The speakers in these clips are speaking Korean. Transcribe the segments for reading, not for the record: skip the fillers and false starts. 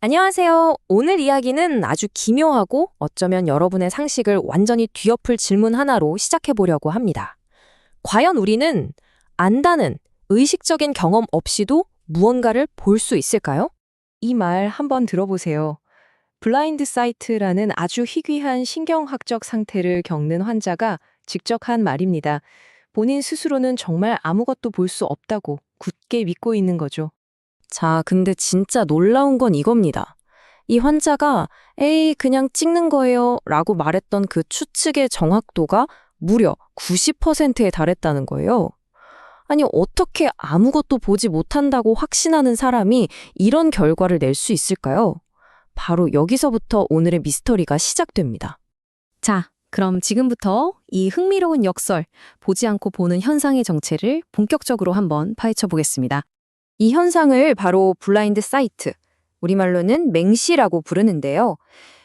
안녕하세요. 오늘 이야기는 아주 기묘하고 어쩌면 여러분의 상식을 완전히 뒤엎을 질문 하나로 시작해 보려고 합니다. 과연 우리는 안다는 의식적인 경험 없이도 무언가를 볼 수 있을까요? 이 말 한번 들어보세요. 블라인드 사이트라는 아주 희귀한 신경학적 상태를 겪는 환자가 직접 한 말입니다. 본인 스스로는 정말 아무것도 볼 수 없다고 굳게 믿고 있는 거죠. 자, 근데 진짜 놀라운 건 이겁니다. 이 환자가 에이, 그냥 찍는 거예요 라고 말했던 그 추측의 정확도가 무려 90%에 달했다는 거예요. 아니, 어떻게 아무것도 보지 못한다고 확신하는 사람이 이런 결과를 낼 수 있을까요? 바로 여기서부터 오늘의 미스터리가 시작됩니다. 자, 그럼 지금부터 이 흥미로운 역설, 보지 않고 보는 현상의 정체를 본격적으로 한번 파헤쳐 보겠습니다. 이 현상을 바로 블라인드 사이트, 우리말로는 맹시라고 부르는데요.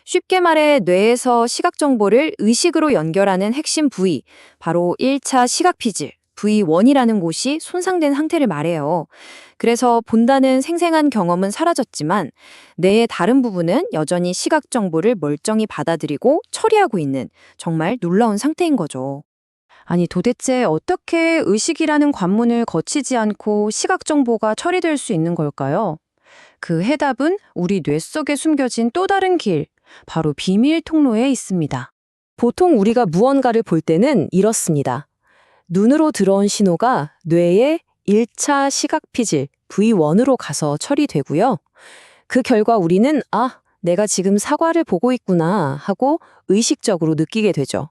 쉽게 말해 뇌에서 시각 정보를 의식으로 연결하는 핵심 부위, 바로 1차 시각 피질, V1이라는 곳이 손상된 상태를 말해요. 그래서 본다는 생생한 경험은 사라졌지만 뇌의 다른 부분은 여전히 시각 정보를 멀쩡히 받아들이고 처리하고 있는 정말 놀라운 상태인 거죠. 아니, 도대체 어떻게 의식이라는 관문을 거치지 않고 시각 정보가 처리될 수 있는 걸까요? 그 해답은 우리 뇌 속에 숨겨진 또 다른 길, 바로 비밀 통로에 있습니다. 보통 우리가 무언가를 볼 때는 이렇습니다. 눈으로 들어온 신호가 뇌의 1차 시각 피질 V1으로 가서 처리되고요. 그 결과 우리는 내가 지금 사과를 보고 있구나 하고 의식적으로 느끼게 되죠.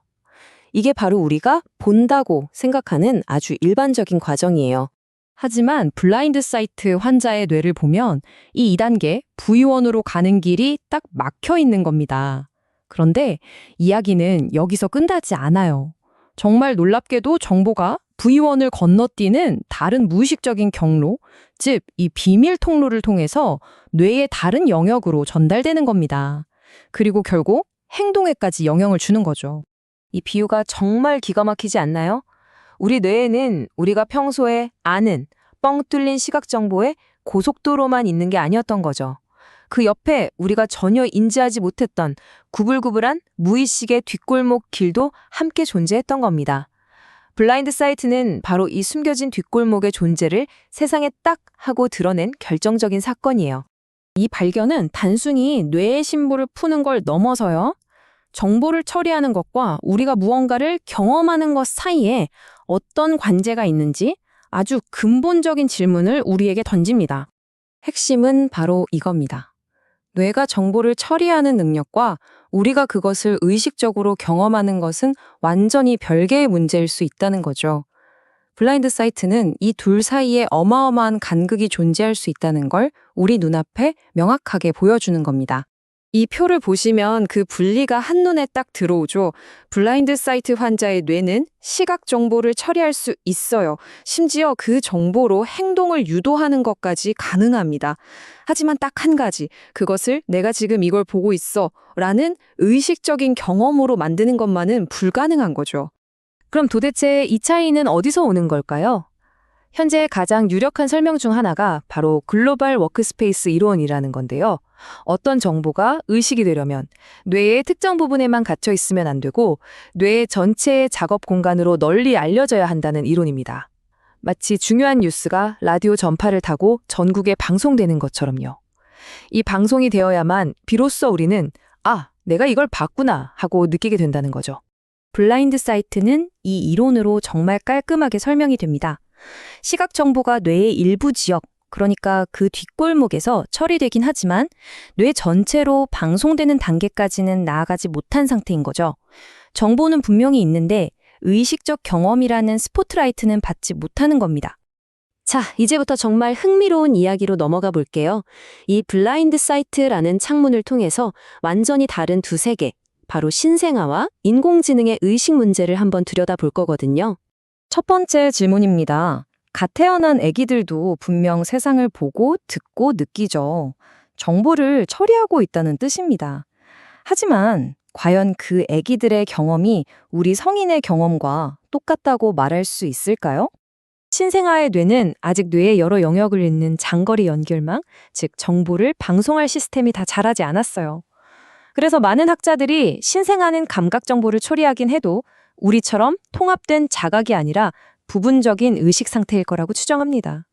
이게 바로 우리가 본다고 생각하는 아주 일반적인 과정이에요. 하지만 블라인드 사이트 환자의 뇌를 보면 이 2단계 V1으로 가는 길이 딱 막혀 있는 겁니다. 그런데 이야기는 여기서 끝나지 않아요. 정말 놀랍게도 정보가 V1을 건너뛰는 다른 무의식적인 경로, 즉 이 비밀 통로를 통해서 뇌의 다른 영역으로 전달되는 겁니다. 그리고 결국 행동에까지 영향을 주는 거죠. 이 비유가 정말 기가 막히지 않나요? 우리 뇌에는 우리가 평소에 아는 뻥 뚫린 시각 정보에 고속도로만 있는 게 아니었던 거죠. 그 옆에 우리가 전혀 인지하지 못했던 구불구불한 무의식의 뒷골목 길도 함께 존재했던 겁니다. 블라인드 사이트는 바로 이 숨겨진 뒷골목의 존재를 세상에 딱 하고 드러낸 결정적인 사건이에요. 이 발견은 단순히 뇌의 심보를 푸는 걸 넘어서요. 정보를 처리하는 것과 우리가 무언가를 경험하는 것 사이에 어떤 관계가 있는지 아주 근본적인 질문을 우리에게 던집니다. 핵심은 바로 이겁니다. 뇌가 정보를 처리하는 능력과 우리가 그것을 의식적으로 경험하는 것은 완전히 별개의 문제일 수 있다는 거죠. 블라인드 사이트는 이 둘 사이에 어마어마한 간극이 존재할 수 있다는 걸 우리 눈앞에 명확하게 보여주는 겁니다. 이 표를 보시면 그 분리가 한눈에 딱 들어오죠. 블라인드 사이트 환자의 뇌는 시각 정보를 처리할 수 있어요. 심지어 그 정보로 행동을 유도하는 것까지 가능합니다. 하지만 딱 한 가지, 그것을 내가 지금 이걸 보고 있어 라는 의식적인 경험으로 만드는 것만은 불가능한 거죠. 그럼 도대체 이 차이는 어디서 오는 걸까요? 현재 가장 유력한 설명 중 하나가 바로 글로벌 워크스페이스 이론이라는 건데요. 어떤 정보가 의식이 되려면 뇌의 특정 부분에만 갇혀 있으면 안 되고 뇌 전체의 작업 공간으로 널리 알려져야 한다는 이론입니다. 마치 중요한 뉴스가 라디오 전파를 타고 전국에 방송되는 것처럼요. 이 방송이 되어야만 비로소 우리는 내가 이걸 봤구나 하고 느끼게 된다는 거죠. 블라인드 사이트는 이 이론으로 정말 깔끔하게 설명이 됩니다. 시각 정보가 뇌의 일부 지역, 그러니까 그 뒷골목에서 처리되긴 하지만 뇌 전체로 방송되는 단계까지는 나아가지 못한 상태인 거죠. 정보는 분명히 있는데 의식적 경험이라는 스포트라이트는 받지 못하는 겁니다. 자, 이제부터 정말 흥미로운 이야기로 넘어가 볼게요. 이 블라인드 사이트라는 창문을 통해서 완전히 다른 두 세계, 바로 신생아와 인공지능의 의식 문제를 한번 들여다볼 거거든요. 첫 번째 질문입니다. 갓 태어난 아기들도 분명 세상을 보고 듣고 느끼죠. 정보를 처리하고 있다는 뜻입니다. 하지만 과연 그 아기들의 경험이 우리 성인의 경험과 똑같다고 말할 수 있을까요? 신생아의 뇌는 아직 뇌의 여러 영역을 잇는 장거리 연결망, 즉 정보를 방송할 시스템이 다 자라지 않았어요. 그래서 많은 학자들이 신생아는 감각 정보를 처리하긴 해도 우리처럼 통합된 자각이 아니라 부분적인 의식 상태일 거라고 추정합니다.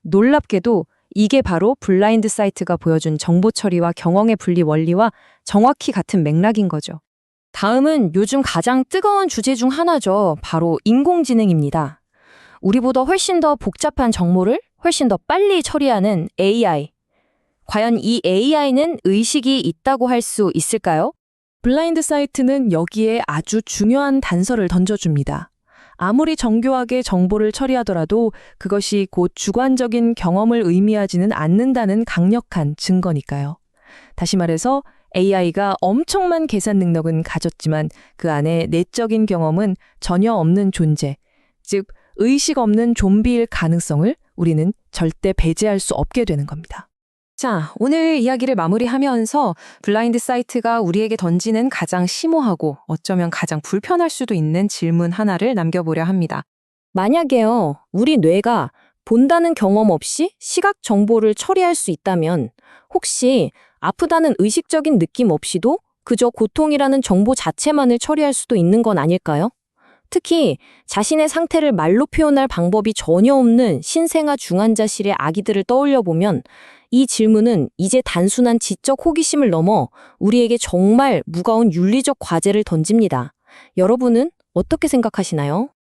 놀랍게도 이게 바로 블라인드 사이트가 보여준 정보 처리와 경영의 분리 원리와 정확히 같은 맥락인 거죠. 다음은 요즘 가장 뜨거운 주제 중 하나죠. 바로 인공지능입니다. 우리보다 훨씬 더 복잡한 정보를 훨씬 더 빨리 처리하는 AI. 과연 이 AI는 의식이 있다고 할 수 있을까요? 블라인드 사이트는 여기에 아주 중요한 단서를 던져줍니다. 아무리 정교하게 정보를 처리하더라도 그것이 곧 주관적인 경험을 의미하지는 않는다는 강력한 증거니까요. 다시 말해서 AI가 엄청난 계산 능력은 가졌지만 그 안에 내적인 경험은 전혀 없는 존재, 즉 의식 없는 좀비일 가능성을 우리는 절대 배제할 수 없게 되는 겁니다. 자, 오늘 이야기를 마무리하면서 블라인드 사이트가 우리에게 던지는 가장 심오하고 어쩌면 가장 불편할 수도 있는 질문 하나를 남겨보려 합니다. 만약에요, 우리 뇌가 본다는 경험 없이 시각 정보를 처리할 수 있다면 혹시 아프다는 의식적인 느낌 없이도 그저 고통이라는 정보 자체만을 처리할 수도 있는 건 아닐까요? 특히 자신의 상태를 말로 표현할 방법이 전혀 없는 신생아 중환자실의 아기들을 떠올려 보면 이 질문은 이제 단순한 지적 호기심을 넘어 우리에게 정말 무거운 윤리적 과제를 던집니다. 여러분은 어떻게 생각하시나요?